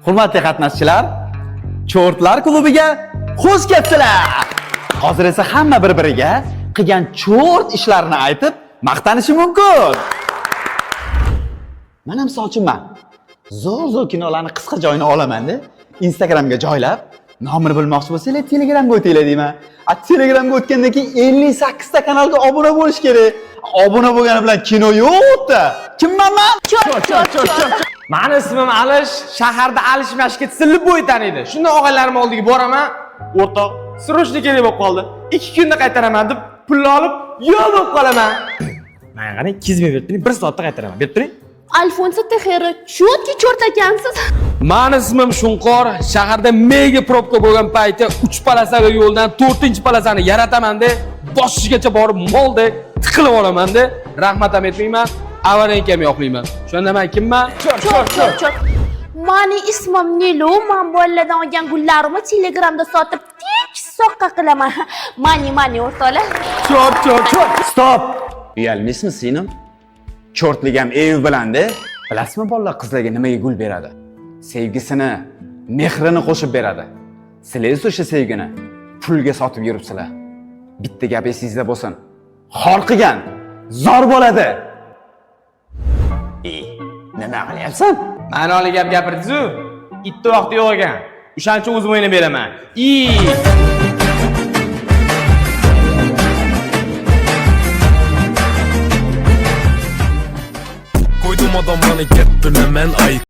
Hurmatli qatnashchilar, Cho'rtlar klubiga xush kelibsizlar. Hozir esa hamma bir-biriga qilgan cho'rt ishlarini aytib maqtanishi mumkin. Men ham sochimman. Zo'r kinolarni qisqa joyini olaman-da, Instagramga joylab, nomini bilmoqchi bo'lsanglar Telegramga o'tinglar deyman. Telegramga o'tgandan keyin 58 ta kanalga obuna bo'lish kerak. Obuna bo'lgani bilan kino yo'q-da. Kimman men? Cho't. Mani ismim Alish, shaharda Alish mashga silib bo'y taniydi. Shunda og'aylarim oldiga boraman, o'rtoq, srochniy kerak bo'lib qoldi. 2 kunda qaytaraman deb pulni olib, yo'q bo'lib qolaman. Menga qarang, 200 ming berib turing, 1 soatda qaytaraman. Berib turing. Alfonso Tejero, cho'tki cho'rt ekansiz. Mani ismim Shunqor, shaharda mega probka bo'lgan payti 3 palasaga yo'ldan 4-palasani yarataman-da, boshigacha borib moldek tiqilib olaman-da. Rahmat ham etmayman, avarenka ham yo'qlayman. Shunda men kimman? Cho't. Mani ismim Nilu, men bolalardan olgan gullarimni Telegramda sotib tik soqqa qilaman. Mani o'rtoqlar. Cho't. Stop. Uyalmaysizmi singlim? Cho'rtligam ev bilanda, bilasizmi bolalar qizlarga nimaga gul beradi? Sevgisini, mehrini qo'shib beradi. Sizlar esa o'sha sevgini pulga sotib yuribsizlar. Bitta gap esingizda bo'lsin. Xor qilgan zor bo'ladi. Nima qilyapsan? Ma'noli gap gapirdingiz-ku? Itti vaqti yo'q ekan. O'shaning uchun o'zim o'ynab beraman. Koydum adamlarını get bilemen ay